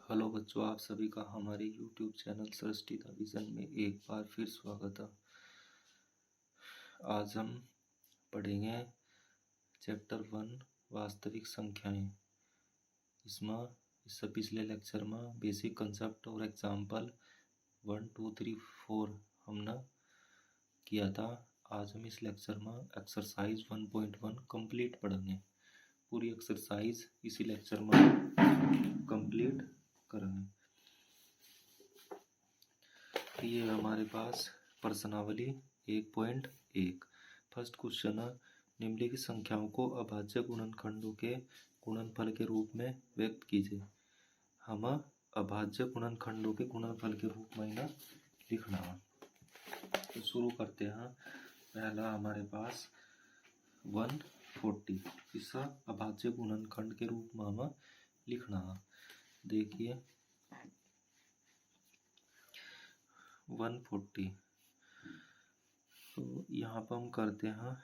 Hello बच्चों, आप सभी का हमारे YouTube channel Srishti the vision में एक बार फिर स्वागत है। आज हम पढ़ेंगे चैप्टर 1 वास्तविक संख्याएं। इससे पिछले लेक्चर में बेसिक कंसेप्ट और एग्जाम्पल 1, 2, 3, 4 हमने किया था। आज हम इस लेक्चर में एक्सरसाइज 1.1 कंप्लीट पढ़ेंगे। पूरी एक्सरसाइज इसी लेक्चर में कंप्लीट करेंगे। ये हमारे पास प्रश्नावली 1.1 फर्स्ट क्वेश्चन है, निम्नलिखित संख्याओं को अभाज्य गुणनखंडों के गुणनफल के रूप में व्यक्त कीजिए। हम अभाज्य गुणनखंडों के गुणनफल के रूप में ना लिखना है। तो शुरू करते हैं। पहला हमारे पास 140, इसका अभाज्य गुणनखंड के रूप में हमें लिखना है। देखिए 140, तो यहाँ पर हम करते हैं।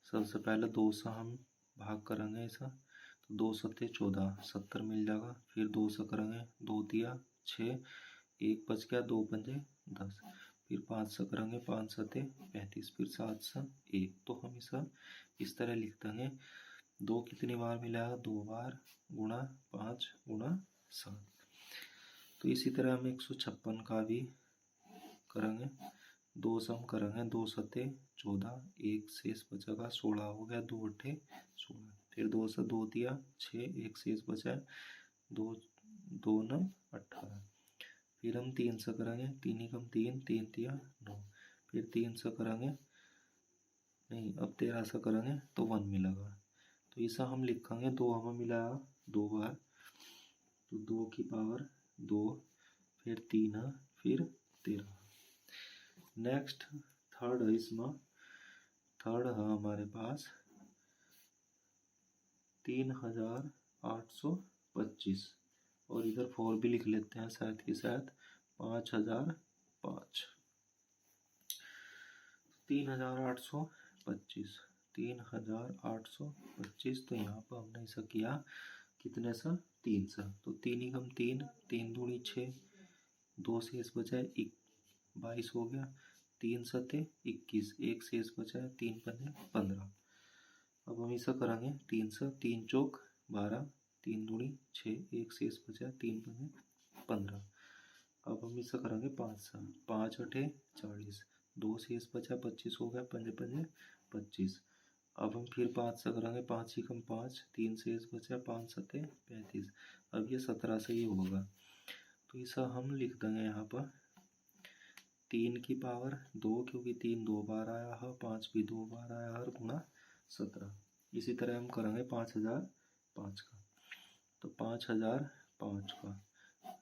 सबसे पहले 2 से हम भाग करेंगे ऐसा, तो 2 सत्ते 14, 70 मिल जाएगा। फिर 2 से करेंगे, 2 दिया 6, 1 बच गया, 2 पंजे 10। फिर 5 से करेंगे, 5 सत्ते 35, फिर 7 से 1। तो हम इसे इस तरह लिख देंगे। 2 कितनी बार मिला है? 2 बार, गुणा 5 गुणा 7। तो इसी तरह हम 156 का भी करेंगे। 2 से हम करेंगे, 2 सत्ते 14, 1 शेष बचेगा, 16 हो गया, 2 अट्ठे 16। फिर 2 से 2 दिया 6, 1 शेष बचा, 2 2 9 18। फिर हम 3 से करेंगे, 3 एकम 3, 3 दिया 9। फिर 3 से करेंगे, नहीं अब 13 से करेंगे तो 1 मिलेगा। तो इसे हम लिखेंगे, 2 हमें मिला 2 बार, तो 2 की पावर 2, फिर 3 है, फिर 13। नेक्स्ट थर्ड है, इसमें थर्ड है हमारे पास 3825, और इधर 4 भी लिख लेते हैं साथ के साथ। 5005, 3825, 3825। तो यहाँ पर हमने ऐसा किया कितने से? 3 से। तो 3 एकम 3, 3 दूनी 6, 2 शेष बचा 22 हो गया, 3 सत्ते 21, 1 शेष बचा है, 3 पंजे 15। अब हम इसे करेंगे 3 से, 3 चौक 12, 3 दूनी 6, 1 शेष बचा, 3 पंजे 15। अब हम इसे करेंगे 5 से, 5 अठे 40, 2 शेष बचा 25 हो गया, पंजे पंजे 25। अब हम फिर 5 से करेंगे, 5 एकम 5, 3 शेष बचा, 5 सत्ते 35। अब ये 17 से ही होगा। तो इसे हम लिख देंगे यहाँ पर 3 की पावर 2, क्योंकि 3 2 बार आया है, 5 भी 2 बार आया है, गुणा 17। इसी तरह हम करेंगे 5005 का। तो 5005 का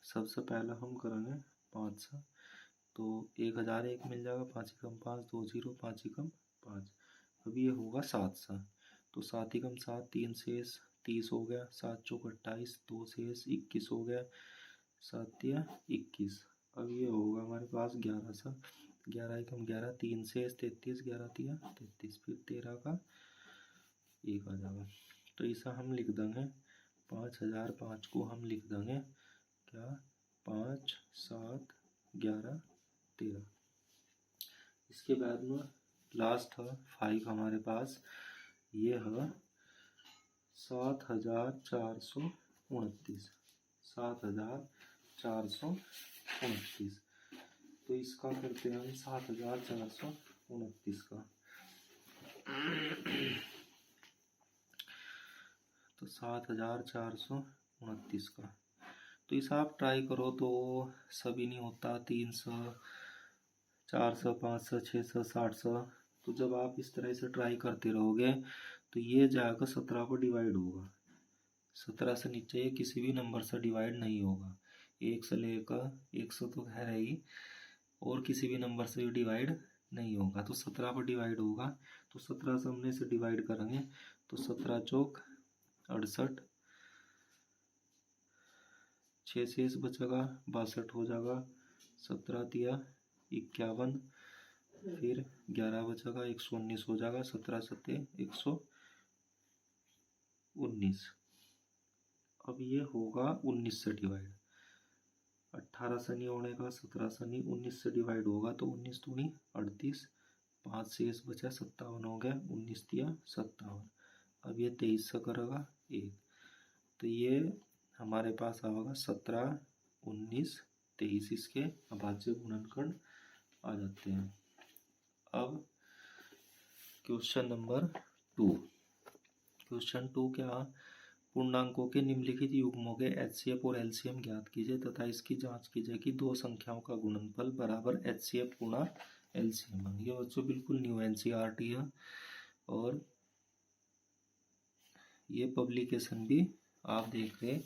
सबसे पहला हम करेंगे 5 से, तो 1001 मिल जाएगा, 5 एकम 5, 2 0, 5 एकम 5। अब ये होगा 7 से, तो 7 एकम 7, 3 शेष 30 हो गया, 7 चौक 28, 2 शेष 21 हो गया, 7 या 21। अब ये होगा हमारे पास 11 से, 11 एकम 11, 3 शेष 33, 11 तिया 33, फिर 13 का 1 आ जाएगा। तो इसे हम लिख देंगे 5005 को हम लिख देंगे क्या? 5 7 11 13। इसके बाद में लास्ट है 5 हमारे पास, ये है 7429, 7429। तो इसका करते हैं हम 7429 का। तो 7429 का, तो इसे आप ट्राई करो तो सभी नहीं होता, 300 400 500 600 700। तो जब आप इस तरह से ट्राई करते रहोगे तो ये जाकर 17 पर डिवाइड होगा। 17 से नीचे ये किसी भी नंबर से डिवाइड नहीं होगा। 1 से लेकर 100 तो है ही, और किसी भी नंबर से डिवाइड नहीं होगा। तो 17 पर डिवाइड होगा, तो 17 से हमने इसे डिवाइड करेंगे, तो 17 चौक 68, 6 शेष बचेगा 62 हो जाएगा, 17 तिया 51, फिर 11 बचेगा 119 हो जाएगा, 17 सत्ते 119। अब ये होगा 19 से डिवाइड, 18 से नहीं होने का, 17 से नहीं, 19 से डिवाइड होगा तो 19 दूनी 38, 5 शेष बचा 57 हो गया, 19 दिया 57। अब ये 23 से करेगा 1, तो ये हमारे पास आएगा 17, 19, 23। इसके अभाज्य गुणनखंड आ जाते हैं। अब क्वेश्चन नंबर 2। क्वेश्चन 2 क्या, पूर्णांकों के निम्नलिखित युग्मों के एचसीएफ और एलसीएम ज्ञात कीजिए तथा इसकी जांच कीजिए कि दो संख्याओं का गुणनफल बराबर एचसीएफ गुणा एलसीएम है। ये बच्चों बिल्कुल न्यू एनसीईआरटी है और ये पब्लिकेशन भी आप देख रहे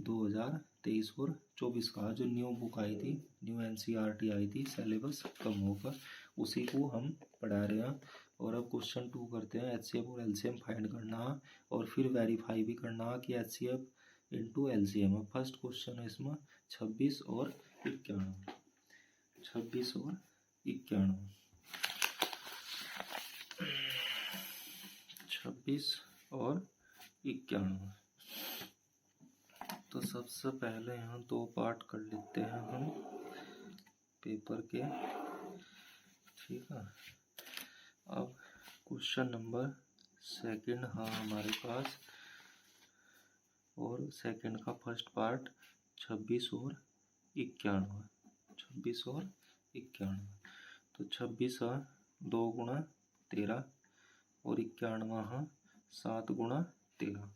2023 और 24 का जो न्यू बुक आई थी, न्यू एनसीईआरटी आई थी सिलेबस कम होकर, उसी को हम पढ़ा रहे हैं। और अब क्वेश्चन 2 करते हैं। एचसीएफ और एलसीएम फाइंड करना है और फिर वेरीफाई भी करना है कि एचसीएफ इंटू एलसीएम है। फर्स्ट क्वेश्चन है इसमें 26 और 91। 26 और 91, 26 और 91। तो सबसे पहले यहाँ 2 पार्ट कर लेते हैं हम पेपर के, ठीक है। अब क्वेश्चन नंबर 2 हाँ हमारे पास, और सेकंड का फर्स्ट पार्ट 26 और 91, 26 और 91। तो 26 है 2 गुणा 13 और 91 है 7 गुणा 13।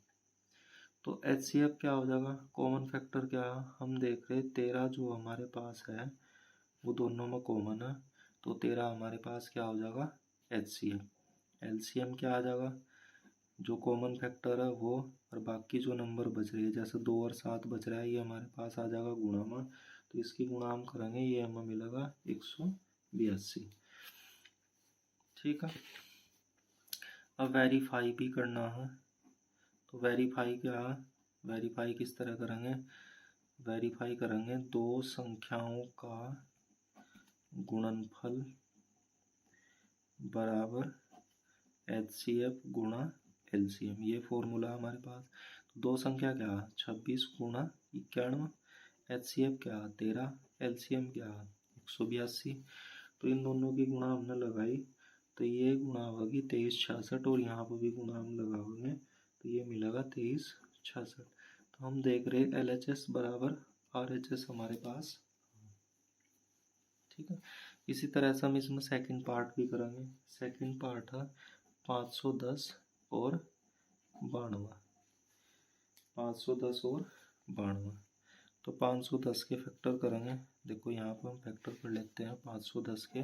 तो एचसीएफ क्या हो जाएगा, कॉमन फैक्टर क्या है, हम देख रहे 13 जो हमारे पास है वो दोनों में कॉमन है, तो 13 हमारे पास क्या हो जाएगा एचसीएफ। एलसीएम क्या आ जाएगा, जो कॉमन फैक्टर है वो और बाकी जो नंबर बच रही है, जैसे 2 और 7 बच रहा है, ये हमारे पास आ जाएगा गुणा में, तो इसकी गुणा हम करेंगे, ये हमें मिलेगा 182, ठीक है। अब वेरीफाई भी करना है, तो वेरीफाई क्या है, वेरीफाई किस तरह करेंगे, वेरीफाई करेंगे दो संख्याओं का गुणनफल बराबर एचसीएफ गुणा एलसीएम, ये फॉर्मूला हमारे पास। तो दो संख्या क्या है 26 गुणा 91, एचसीएफ क्या है 13, एलसीएम क्या है 182। तो इन दोनों की गुणा हमने लगाई, तो ये गुणा होगी 2366 और यहाँ पर भी गुणा हम लगाओगे तो ये मिलेगा 2366। तो हम देख रहे एलएचएस बराबर आरएचएस हमारे पास, ठीक है। इसी तरह से हम इसमें सेकंड पार्ट भी करेंगे। सेकंड पार्ट है 510 और 92, 510 और 92। तो 510 के फैक्टर करेंगे, देखो यहाँ पर हम फैक्टर कर लेते हैं 510 के।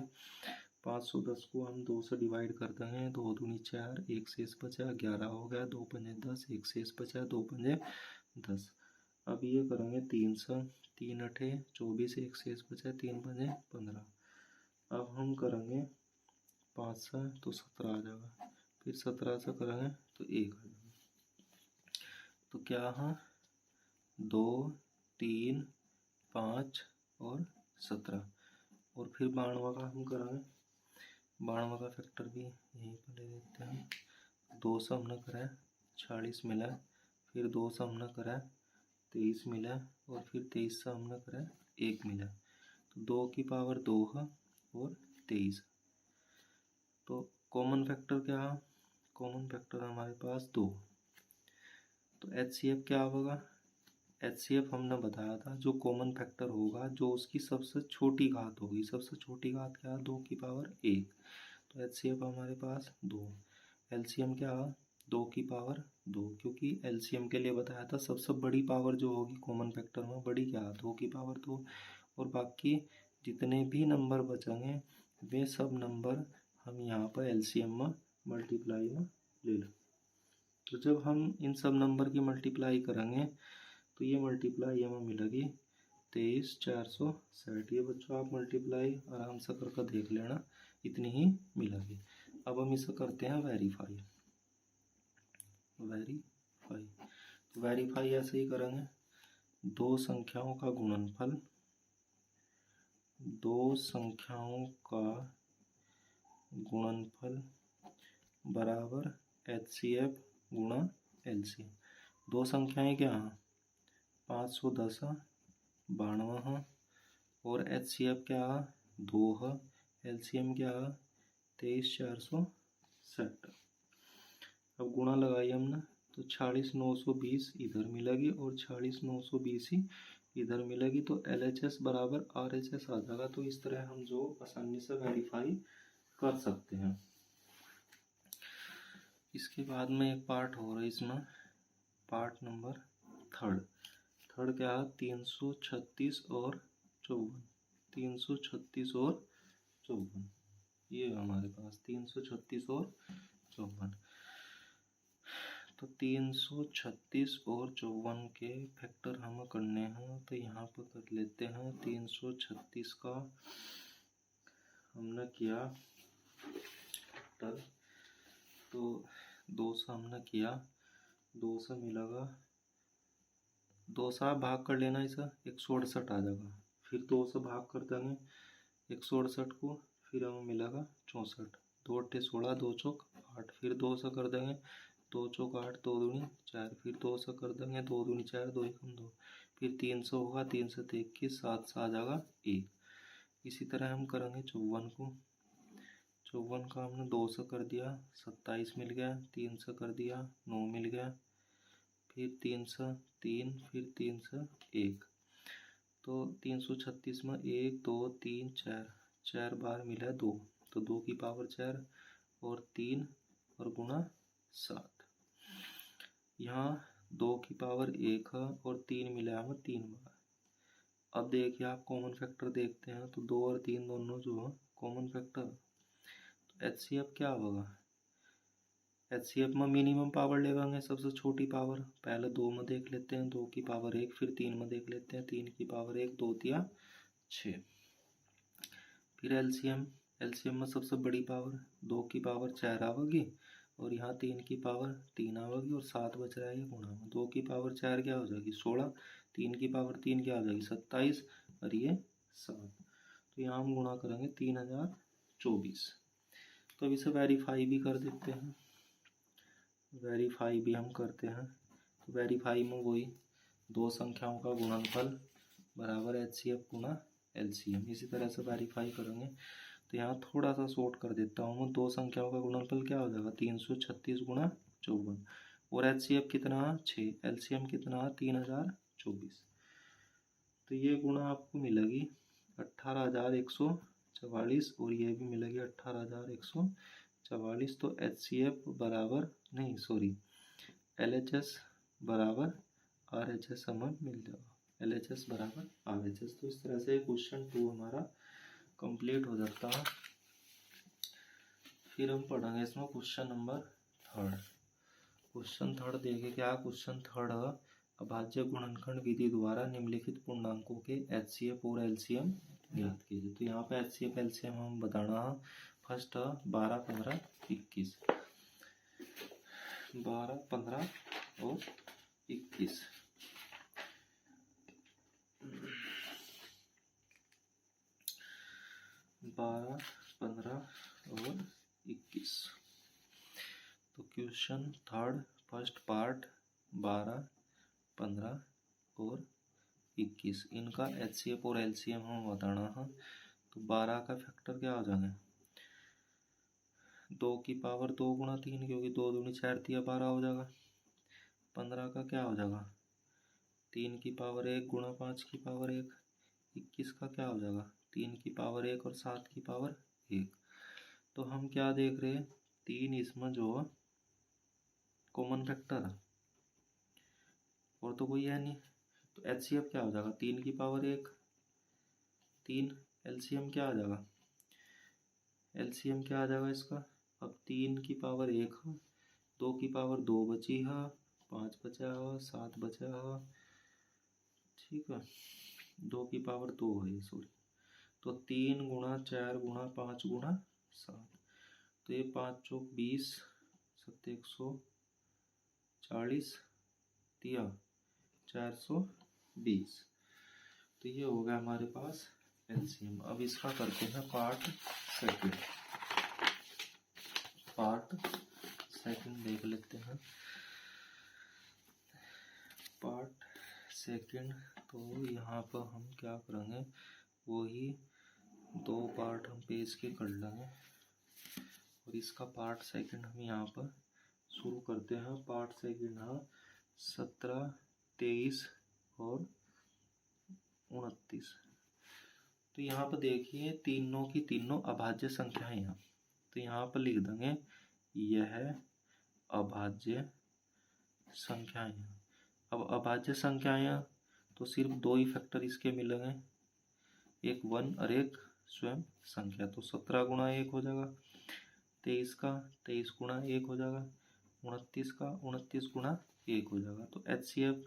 510 को हम 2 से डिवाइड कर देंगे, 2 दूनी 4, 1 शेष बचा 11 हो गया, 2 पंजे 10, 1 शेष बचा 2 पंजे 10। अब ये करेंगे 3 से, 3 अठे 24, 1 शेष बचा 3 पंजे 15। अब हम करेंगे 5 से तो 17 आ जाएगा, फिर 17 से करेंगे तो 1 आ जाएगा। तो क्या है 2, 3, 5 और 17, और फिर 92 का हम करेंगे। 92 का फैक्टर भी यहीं पर ले लेते हैं। 2 से हमने करा 40 मिला, फिर 2 से हमने करा 23 मिला, और फिर 23 से हमने करा 1 मिला, तो 2 की पावर 2 है और 23। तो कॉमन फैक्टर क्या है, कॉमन फैक्टर हमारे पास 2। तो एचसीएफ क्या होगा, एचसीएफ हमने बताया था जो कॉमन फैक्टर होगा जो उसकी सबसे छोटी घात होगी, सबसे छोटी घात क्या है 2 की पावर 1, तो एचसीएफ हमारे पास 2। एलसीएम क्या है 2 की पावर 2, क्योंकि एलसीएम के लिए बताया था सबसे बड़ी पावर जो होगी कॉमन फैक्टर में बड़ी क्या है 2 की पावर 2, और बाकी जितने भी नंबर बचेंगे वे सब नंबर हम यहाँ पर एलसीएम में मल्टीप्लाई में ले लो। तो जब हम इन सब नंबर की मल्टीप्लाई करेंगे तो ये मल्टीप्लाई हमें मिलेगी 23,460। ये बच्चों आप मल्टीप्लाई आराम से करके देख लेना, इतनी ही मिलेगी। अब हम इसे करते हैं वेरीफाई। वेरीफाई तो वेरीफाई ऐसे ही करेंगे, दो संख्याओं का गुणनफल, दो संख्याओं का गुणनफल बराबर एचसीएफ गुणा एलसीएम। दो संख्याएं क्या हैं 510 92 और HCF क्या 2 है, LCM क्या 23,460। अब गुणा लगाई हमने तो 46,920 इधर मिलेगी और 46,920 ही इधर मिलेगी, तो LHS बराबर RHS आ जाएगा। तो इस तरह हम जो आसानी से वेरीफाई कर सकते हैं। इसके बाद में एक पार्ट हो रहा है इसमें, पार्ट नंबर थर्ड क्या है 336 और 54, 336 और 54, ये हमारे पास 336 और 54। तो 336 और 54 के फैक्टर हमें करने हैं, तो यहाँ पर कर लेते हैं। 336 का हमने किया फैक्टर, तो 2 से हमने किया, 2 से मिलेगा, 2 से भाग कर लेना, इसे 168 आ जाएगा। फिर 2 से भाग कर देंगे 168 को, फिर हमें मिलेगा 64, 2 अट्ठे 16, 2 चौक 8, फिर 2 से कर देंगे 2 चौक 8, 2 दूनी 4, फिर 2 से कर देंगे 2 दूनी 4, 2 एकम 2, फिर 3 से होगा 3 से 21, 7 से आ जाएगा 1। इसी तरह हम करेंगे 54 को, 54 का हमने 2 से कर दिया 27 मिल गया, 3 से कर दिया 9 मिल गया, फिर 3 से 3, फिर 3 से 1, तो 336 में 1 2 3 4 बार मिला 2, तो 2 की पावर 4 और 3 और गुणा 7। यहाँ 2 की पावर 1 है और 3 मिला हमें 3 बार। अब देखिए आप कॉमन फैक्टर देखते हैं, तो 2 और 3 दोनों जो है कॉमन फैक्टर, तो HCF क्या होगा, HCF में मिनिमम पावर लेवांगे सबसे छोटी पावर, पहले 2 में देख लेते हैं, 2 की पावर 1, फिर 3 में देख लेते हैं, 3 की पावर 1, 2 तिया 6, फिर LCM में सबसे बड़ी पावर 2 की पावर 4 आवेगी और यहाँ 3 की पावर 3 आवेगी और 7 बच रहा है ये गुणा में, 2 की पावर 4 क्या हो जाएगी 16, 3 की पावर 3 क्या हो जाएगी 27 और ये 7, तो यहाँ हम गुणा करेंगे 3024। तो अब इसे वेरीफाई भी कर देते हैं, वेरीफाई भी हम करते हैं। तो वेरीफाई में वही 2 संख्याओं का गुणनफल बराबर HCF गुणा LCM, इसी तरह से वेरीफाई करेंगे। तो यहाँ थोड़ा सा शॉर्ट कर देता हूँ मैं, 2 संख्याओं का गुणनफल क्या हो जाएगा 336 गुणा 54 और HCF कितना 6, LCM कितना 3024, तो ये गुणा आपको मिलेगी 18,144 और ये भी मिलेगी 18,144। तो HCF बराबर नहीं सॉरी LHS बराबर RHS हमें मिल जाएगा, LHS बराबर RHS। तो इस तरह से क्वेश्चन 2 हमारा कंप्लीट हो जाता है। फिर हम पढ़ेंगे इसमें क्वेश्चन नंबर 3। क्वेश्चन 3 देखे क्या, क्वेश्चन 3 अभाज्य गुणनखंड विधि द्वारा निम्नलिखित पूर्णांकों के HCF और LCM ज्ञात कीजिए। तो यहाँ पे HCF LCM हम बताना है। फर्स्ट 12 15 21, 12 15 और 21, 12 15 और 21। तो क्वेश्चन 3 फर्स्ट पार्ट 12 15 और 21, इनका HCF और LCM हम बताना है। तो 12 का फैक्टर क्या हो जाएगा 2 की पावर 2 गुणा 3, क्योंकि 2 दूनी 4 तिया 12 हो जाएगा। 15 का क्या हो जाएगा 3 की पावर 1 गुणा 5 की पावर 1। 21 का क्या हो जाएगा 3 की पावर 1 और 7 की पावर 1। तो हम क्या देख रहे हैं 3 इसमें जो है कॉमन फैक्टर है और तो कोई है नहीं, तो HCF क्या हो जाएगा 3 की पावर 1 3, LCM क्या आ जाएगा, LCM क्या आ जाएगा इसका, अब 3 की पावर 1 है, 2 की पावर 2 बची है, 5 बचा है, 7 बचा है, ठीक है 2 की पावर 2 है सॉरी। तो 3 गुणा 4 गुणा 5 गुणा 7, तो ये 5 चौक 20 7 140 तिया 420, तो ये हो गया हमारे पास LCM। अब इसका करते हैं पार्ट सेकंड देख लेते हैं। Part second. तो यहाँ पर हम क्या करेंगे, वही 2 पार्ट हम पेज के कर लेंगे और इसका पार्ट सेकंड हम यहाँ पर शुरू करते हैं। पार्ट सेकंड है 17, 23 और 29। तो यहाँ पर देखिए तीनों की तीनों अभाज्य संख्याएं हैं, तो यहाँ पर लिख देंगे यह अभाज्य संख्याएं हैं। अब अभाज्य संख्याएं तो सिर्फ 2 ही फैक्टर इसके मिलेंगे, एक 1 और एक स्वयं संख्या। तो 17 गुणा 1 हो जाएगा 23 का, 23 गुणा 1 हो जाएगा 29 का, 29 गुणा 1 हो जाएगा। तो HCF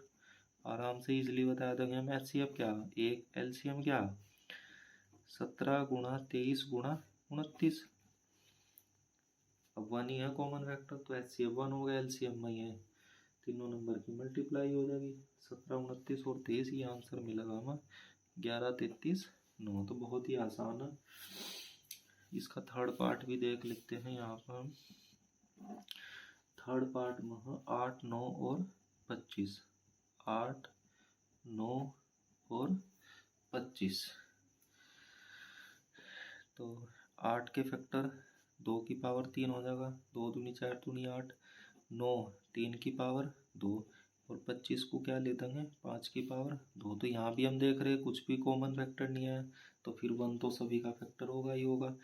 आराम से इजीली बता देंगे हम। HCF क्या, एक LCM क्या 17 गुणा 23 गुणा 29। अब 1 ही है कॉमन फैक्टर, तो HCF 1 होगा, LCM में है तीनों नंबर की मल्टीप्लाई हो जाएगी 17, 29 और 23। ये आंसर मिलेगा हमें 11, 33, 9। तो बहुत ही आसान है। इसका थर्ड पार्ट भी देख लेते हैं। यहाँ पर हम थर्ड पार्ट में 8, 9 और 25, 8, 9 और 25। तो 8 के फैक्टर 2 की पावर 3 हो जाएगा, 2 दूनी 4 दूनी 8, 9 3 की पावर 2 और 25 को क्या ले देंगे 5 की पावर 2। तो यहाँ भी हम देख रहे हैं कुछ भी कॉमन फैक्टर नहीं है, तो फिर 1 तो सभी का फैक्टर होगा ही होगा।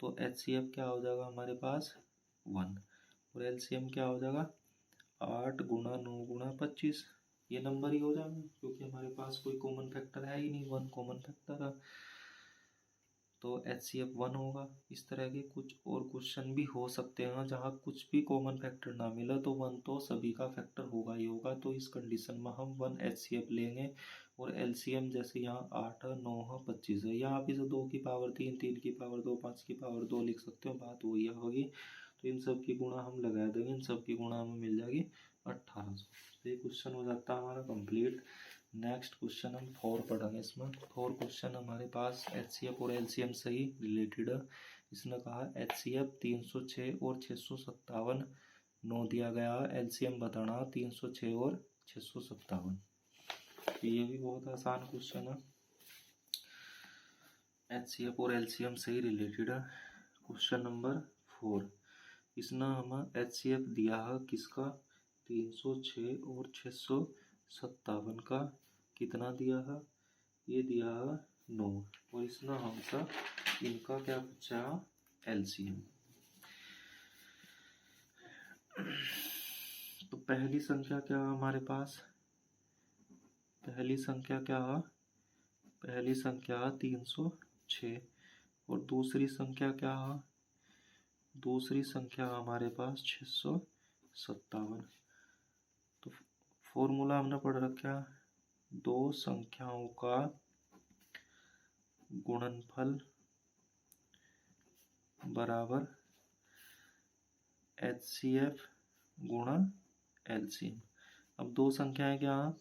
तो HCF क्या हो जाएगा हमारे पास 1 और LCM क्या हो जाएगा 8 गुणा 9 गुणा 25। ये नंबर ही हो जाएगा क्योंकि हमारे पास कोई कॉमन फैक्टर है ही नहीं, 1 कॉमन फैक्टर है, तो HCF 1 होगा। इस तरह के कुछ और क्वेश्चन भी हो सकते हैं जहाँ कुछ भी कॉमन फैक्टर ना मिला तो 1 तो सभी का फैक्टर होगा ही होगा। तो इस कंडीशन में हम 1 HCF लेंगे और LCM जैसे यहाँ 8 है, 9 है, 25 है, यहाँ भी से 2 की पावर 3, 3 की पावर 2, 5 की पावर 2 लिख सकते हो, बात वही होगी। तो इन सब की गुणा हम लगा देंगे, इन सब की गुणा हमें मिल जाएगी 1800। तो ये क्वेश्चन हो जाता है हमारा कंप्लीट। नेक्स्ट क्वेश्चन हम 4 पढ़ेंगे। इसमें 4 क्वेश्चन हमारे पास HCF और LCM से ही रिलेटेड है। इसने कहा HCF 306 और 657 9 दिया गया है, LCM बताना 306 और 657। तो ये भी बहुत आसान क्वेश्चन है, HCF और LCM से ही रिलेटेड है। क्वेश्चन नंबर 4, इसने हमें HCF दिया है किसका 306 और 657 का, कितना दिया है ये दिया है 9 और इसने हमसे इनका क्या पूछा है LCM। तो पहली संख्या क्या है हमारे पास, पहली संख्या क्या है, पहली संख्या 306 और दूसरी संख्या क्या है, दूसरी संख्या हमारे पास 657। तो फॉर्मूला हमने पढ़ रखा, दो संख्याओं का गुणनफल बराबर HCF गुणा LCM। अब दो संख्याएं क्या है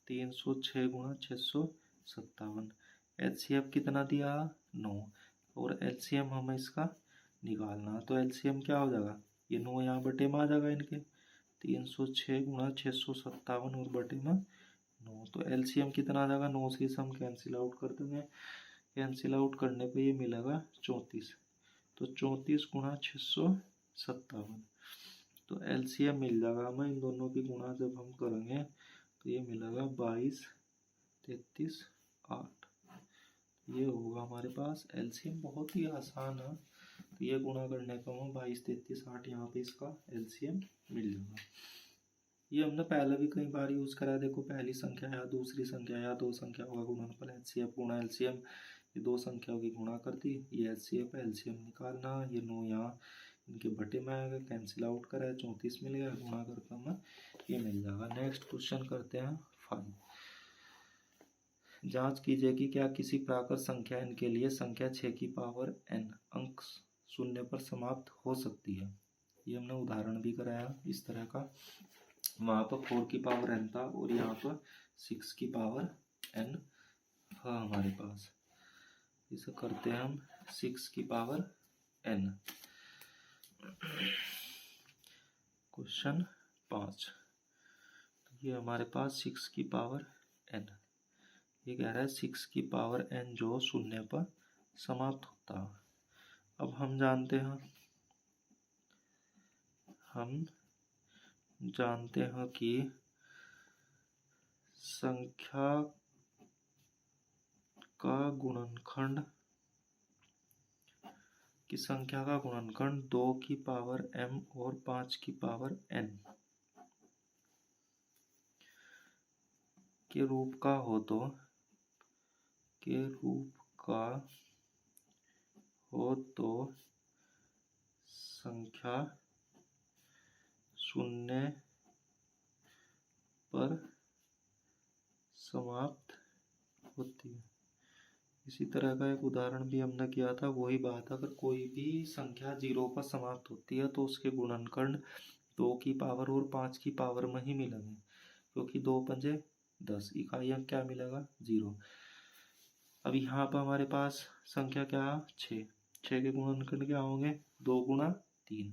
306 गुणा 657, HCF कितना दिया 9 और LCM हमें इसका निकालना। तो LCM क्या हो जाएगा, ये 9 यहाँ बटे में आ जाएगा इनके, 306 गुणा 657 और बटे में 9। तो LCM कितना आ जाएगा, 9 से हम कैंसिल आउट कर देंगे, कैंसिल आउट करने पे ये मिलेगा 34। तो 34 गुणा 657, तो LCM मिल जाएगा हमें। इन दोनों की गुणा जब हम करेंगे तो ये मिलेगा 22, 33, 8। ये होगा हमारे पास LCM, बहुत ही आसान है। तो ये गुणा करने का हमें 22, 33, 8 यहाँ पे इसका LCM मिल जाएगा। ये हमने पहले भी कई बार यूज करा है। देखो पहली संख्या या दूसरी संख्या या दो संख्याओं का गुणनफल HCF गुणा LCM, ये दो संख्याओं की गुणा कर दी, ये HCF LCM निकालना, ये 9 यहाँ इनके बटे में आएगा, कैंसिल आउट करा है 34 मिल गया, गुणा करके हमें ये मिल जाएगा। नेक्स्ट क्वेश्चन करते हैं 5। जांच कीजिए कि क्या किसी प्राकृत संख्या n के लिए संख्या 6 की पावर n अंक शून्य पर समाप्त हो सकती है। ये हमने उदाहरण भी कराया इस तरह का, वहाँ पर 4 की पावर n था और यहाँ पर 6 की पावर n है हमारे पास। इसे करते हैं हम 6 की पावर n। क्वेश्चन 5, ये हमारे पास 6 की पावर n। ये कह रहा है 6 की पावर n जो शून्य पर समाप्त होता है। अब हम जानते हैं कि संख्या का गुणनखंड 2 की पावर m और 5 की पावर n के रूप का हो तो संख्या शून्य पर समाप्त होती है। इसी तरह का एक उदाहरण भी हमने किया था। वही बात, अगर कोई भी संख्या 0 पर समाप्त होती है तो उसके गुणनखंड 2 की पावर और 5 की पावर में ही मिलेंगे, क्योंकि 2 पंजे 10, इकाइयां क्या मिलेगा 0। अब यहाँ पर हमारे पास संख्या क्या है 6 के गुणनखंड क्या होंगे 2 गुणा 3।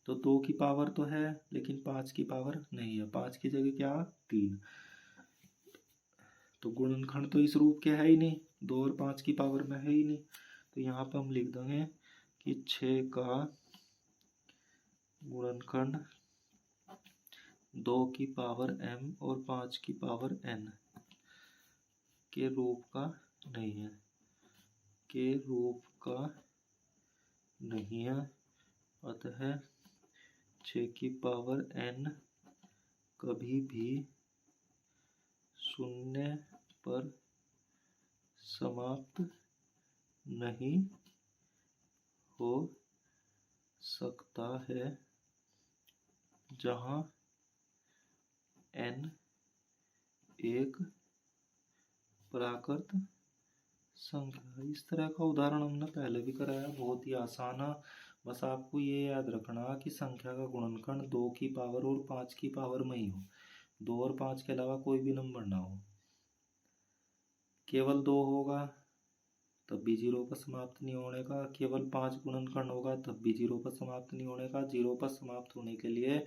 तो 2 की पावर तो है लेकिन 5 की पावर नहीं है, 5 की जगह क्या 3। तो गुणनखंड तो इस रूप के है ही नहीं, 2 और 5 की पावर में है ही नहीं। तो यहाँ पर हम लिख देंगे कि 6 का गुणनखंड 2 की पावर m और 5 की पावर n के रूप का नहीं है, अतः 6 की पावर n कभी भी शून्य पर समाप्त नहीं हो सकता है, जहाँ n एक प्राकृत संख्या। इस तरह का उदाहरण हमने पहले भी कराया, बहुत ही आसान है। बस आपको ये याद रखना कि संख्या का गुणनखंड 2 की पावर और 5 की पावर में ही हो, 2 और 5 के अलावा कोई भी नंबर ना हो। केवल 2 होगा तब भी 0 पर समाप्त नहीं होने का, केवल 5 गुणनखंड होगा तब भी 0 पर समाप्त नहीं होने का। 0 पर समाप्त होने के लिए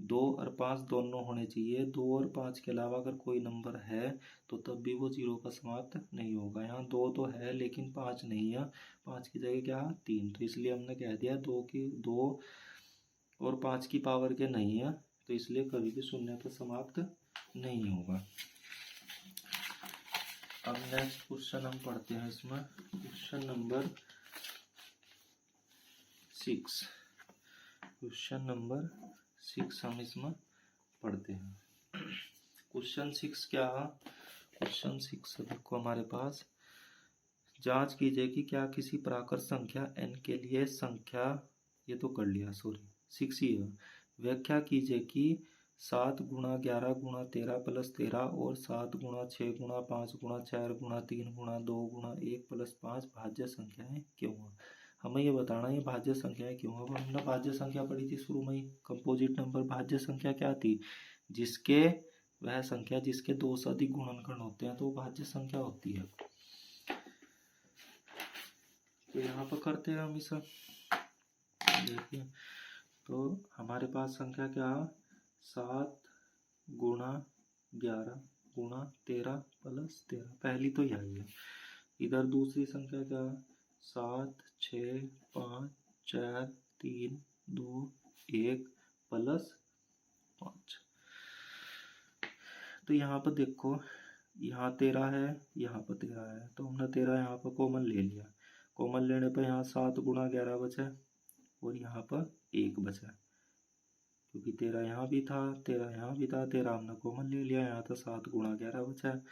2 और 5 दोनों होने चाहिए। 2 और 5 के अलावा अगर कोई नंबर है तो तब भी वो 0 पर समाप्त नहीं होगा। यहाँ 2 तो है लेकिन 5 नहीं है, 5 की जगह क्या 3, तो इसलिए हमने कह दिया 2 और 5 की पावर के नहीं है, तो इसलिए कभी भी शून्य पर समाप्त नहीं होगा। अब नेक्स्ट क्वेश्चन हम पढ़ते हैं। इसमें क्वेश्चन नंबर 6 हम इसमें पढ़ते हैं। क्वेश्चन 6 क्या है? क्वेश्चन 6 देखो हमारे पास, जांच कीजिए कि क्या किसी प्राकृत संख्या n के लिए संख्या, ये तो कर लिया 6 ही है। व्याख्या कीजिए कि 7 गुणा 11 गुणा 13 प्लस 13 और 7 गुणा 6 गुणा 5 गुणा 4 गुणा 3 गुणा 2 गुणा 1 प्लस 5 भाज्य संख्याएं क्यों है। हमें ये बताना है ये भाज्य संख्याएं क्यों है। हमने भाज्य संख्या पढ़ी थी शुरू में ही, कंपोजिट नंबर। भाज्य संख्या क्या थी? वह संख्या जिसके 2 से अधिक गुणनखंड होते हैं तो भाज्य संख्या होती है। तो यहाँ पर करते हैं हम इसे, देखिए तो हमारे पास संख्या क्या है 7 गुणा 11 गुणा 13 प्लस 13, पहली तो यही है। इधर दूसरी संख्या क्या है 7 6 5 4 3 2 1 प्लस 5। तो यहाँ पर देखो, यहाँ 13 है, यहाँ पर 13 है, तो हमने 13 यहाँ पर कॉमन ले लिया। कॉमन लेने पर यहाँ 7 गुणा 11 बचा और यहाँ पर 1 बचा, क्योंकि 13 यहाँ भी था 13 यहाँ भी था, 13 हमने कॉमन ले लिया। यहाँ तो 7 गुणा 11 बचा,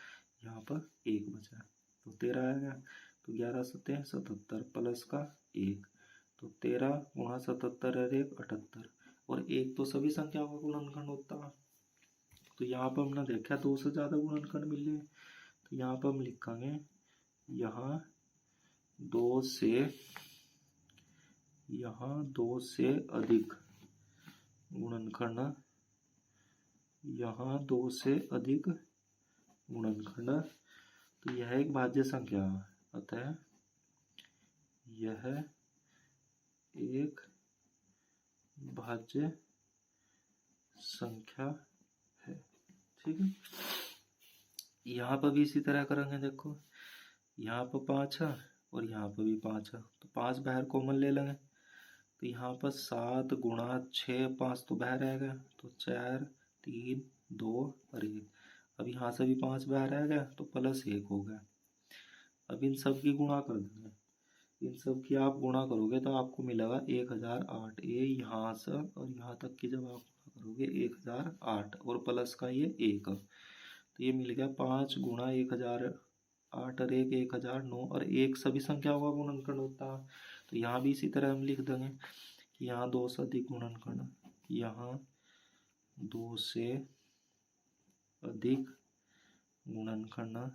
यहाँ पर 1 बचा, तो 13 आ गया। तो 11 7 77 प्लस का 1, तो 13 गुणा 77 और 1 78, और 1 तो सभी संख्याओं का गुणनखंड होता है। तो यहाँ पर हमने देखा 2 से ज़्यादा गुणनखंड मिल रहे, तो यहाँ पर हम लिखेंगे यहाँ 2 से अधिक गुणनखंड, यहाँ 2 से अधिक गुणनखंड, तो यह एक भाज्य संख्या है, अतः यह एक भाज्य संख्या है। ठीक है, यहाँ पर भी इसी तरह करेंगे। देखो यहाँ पर 5 है और यहाँ पर भी 5 है, तो 5 बाहर कॉमन ले लेंगे। तो यहाँ पर 7 गुणा 6, 5 तो बाहर आ गया, तो 4 3 2 और 1। अब यहाँ से भी 5 बाहर आ गया, तो +1 हो गया। अब इन सब की गुणा कर देंगे। इन सब की आप गुणा करोगे तो आपको मिलेगा 1008। ये यहाँ से और यहाँ तक की जब आप गुणा करोगे 1008 और प्लस का ये 1, तो ये मिल गया 5 गुणा 1008 और 1 1009 और 1 सभी संख्याओं का गुणनखंड होता है। तो यहाँ भी इसी तरह हम लिख देंगे कि यहाँ 2 से अधिक गुणनखंड, यहाँ 2 से अधिक गुणनखंड,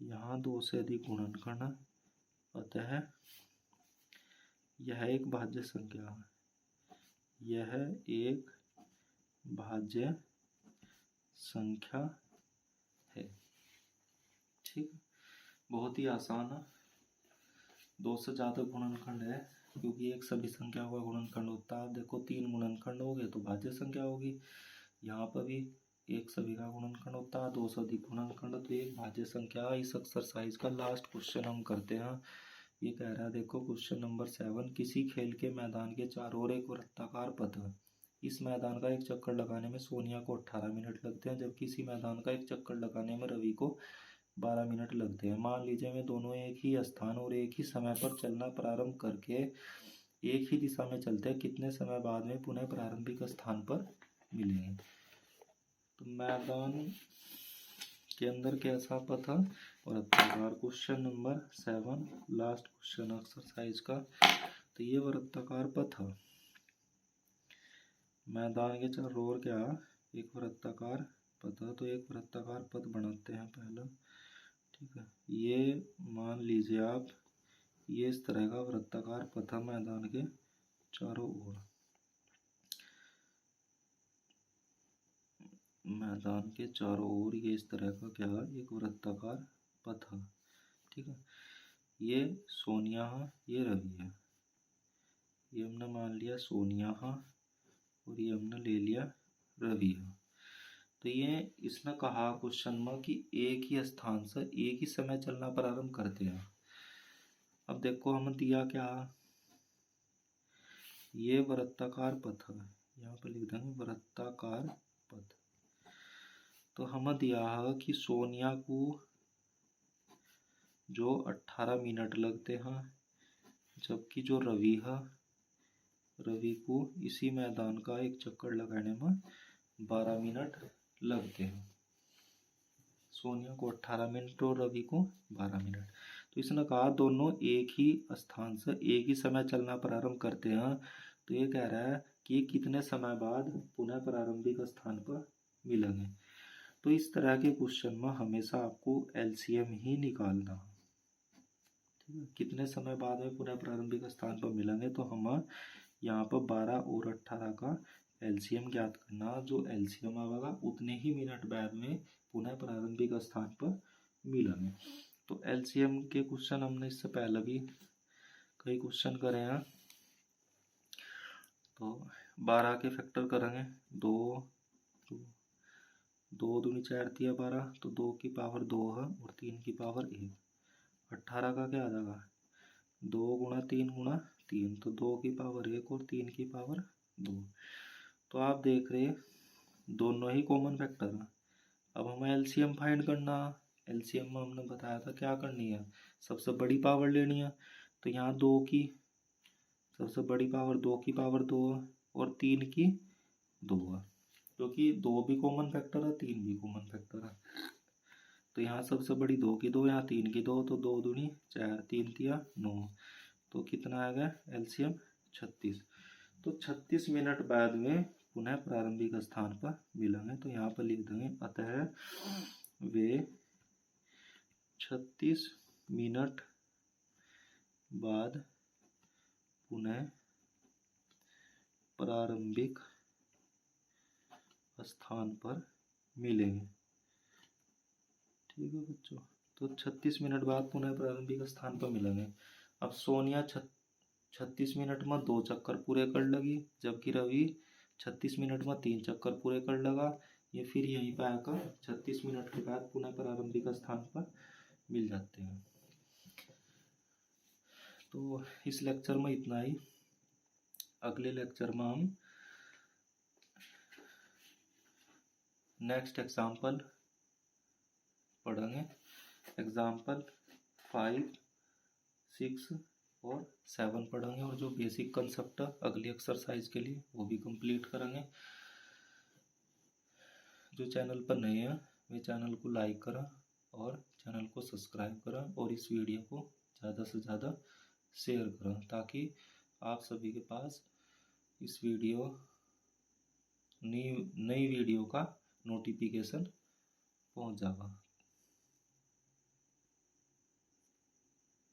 यहाँ 2 से अधिक गुणनखंड, अतः यह एक भाज्य संख्या है। यह एक भाज्य संख्या है। ठीक, बहुत ही आसान है। 2 से ज़्यादा गुणनखंड है क्योंकि एक सभी संख्याओं का गुणनखंड होता है। देखो 3 गुणनखंड हो गए तो भाज्य संख्या होगी। यहाँ पर भी एक सभी का गुणनखंड होता है, 2 से अधिक गुणनखंड, तो एक भाज्य संख्या। इस एक्सरसाइज का लास्ट क्वेश्चन हम करते हैं। ये कह रहा है, देखो क्वेश्चन नंबर 7, किसी खेल के मैदान के चारों ओर एक वृत्ताकार पथ है। इस मैदान का एक चक्कर लगाने में सोनिया को 18 मिनट लगते हैं, जबकि इसी मैदान का एक चक्कर लगाने में रवि को 12 मिनट लगते हैं। मान लीजिए वे दोनों एक ही स्थान और एक ही समय पर चलना प्रारंभ करके एक ही दिशा में चलते हैं, कितने समय बाद में पुनः प्रारंभिक स्थान पर मिलेंगे। तो मैदान के अंदर कैसा पथ है? वृत्ताकार। Question number 7 last question exercise का। तो ये वृत्ताकार पथ है। मैदान के चारों ओर क्या, एक वृत्ताकार पथ है। तो एक वृत्ताकार पथ बनाते हैं पहले। ठीक है, ये मान लीजिए आप, ये इस तरह का वृत्ताकार पथ है मैदान के चारों ओर। मैदान के चारों ओर ये इस तरह का क्या है, एक वृत्ताकार पथ है। ठीक है, ये सोनिया है, ये रवि है। ये हमने मान लिया सोनिया है और ये हमने ले लिया रवि है। तो ये इसने कहा क्वेश्चन में कि एक ही स्थान से एक ही समय चलना प्रारंभ करते हैं। अब देखो हम दिया क्या, ये वृत्ताकार पथ है, यहाँ पर लिख देंगे वृत्ताकार पथ। तो हमें दिया है कि सोनिया को जो 18 मिनट लगते हैं, जबकि जो रवि है, रवि को इसी मैदान का एक चक्कर लगाने में 12 मिनट लगते हैं। सोनिया को 18 मिनट और रवि को 12 मिनट। तो इसने कहा दोनों एक ही स्थान से एक ही समय चलना प्रारंभ करते हैं। तो ये कह रहा है कि कितने समय बाद पुनः प्रारंभिक स्थान पर मिलेंगे। तो इस तरह के क्वेश्चन में हमेशा आपको एलसीएम ही निकालना है। ठीक है, कितने समय बाद में पुनः प्रारंभिक स्थान पर मिलेंगे, तो हम यहाँ पर 12 और 18 का एलसीएम ज्ञात करना। जो एलसीएम आएगा उतने ही मिनट बाद में पुनः प्रारंभिक स्थान पर मिलेंगे। तो एलसीएम के क्वेश्चन हमने इससे पहले भी कई क्वेश्चन करे हैं। तो 12 के फैक्टर करेंगे, 2 दूनी 4 तिया 12, तो 2 की पावर 2 है और 3 की पावर 1। 18 का क्या आ जाएगा, 2 गुणा 3 गुणा 3, तो 2 की पावर 1 और 3 की पावर 2। तो आप देख रहे हैं दोनों ही कॉमन फैक्टर हैं। अब हमें एलसीएम फाइंड करना। एलसीएम में हमने बताया था क्या करनी है, सबसे बड़ी पावर लेनी है। तो यहाँ 2 की सबसे बड़ी पावर 2 की पावर 2 है और 3 की 2 है, क्योंकि 2 भी कॉमन फैक्टर है, 3 भी कॉमन फैक्टर है। तो यहाँ सबसे बड़ी 2 की 2, यहाँ 3 की 2, तो 2 दूनी 4, 3 तिया 9, तो कितना आ गया एलसीएम 36। तो 36 मिनट बाद में पुनः प्रारंभिक स्थान पर मिलेंगे। तो यहाँ पर लिख देंगे अतः वे 36 मिनट बाद पुनः प्रारंभिक स्थान पर मिलेंगे। ठीक है बच्चों, तो 36 मिनट बाद पुनः प्रारंभिक स्थान पर मिलेंगे। अब सोनिया 36 मिनट में 2 चक्कर पूरे कर लगी, जबकि रवि 36 मिनट में 3 चक्कर पूरे कर लगा। ये फिर यहीं पर आकर 36 मिनट के बाद पुनः प्रारंभिक स्थान पर मिल जाते हैं। तो इस लेक्चर में इतना ही। अगले लेक्चर में हम नेक्स्ट एग्जाम्पल पढ़ेंगे। एग्जाम्पल 5, 6 और 7 पढ़ेंगे और जो बेसिक कंसेप्ट है अगली एक्सरसाइज के लिए वो भी कंप्लीट करेंगे। जो चैनल पर नए हैं वे चैनल को लाइक करें और चैनल को सब्सक्राइब करें और इस वीडियो को ज़्यादा से ज़्यादा शेयर करें ताकि आप सभी के पास इस वीडियो नई वीडियो का नोटिफिकेशन पहुंच जाएगा।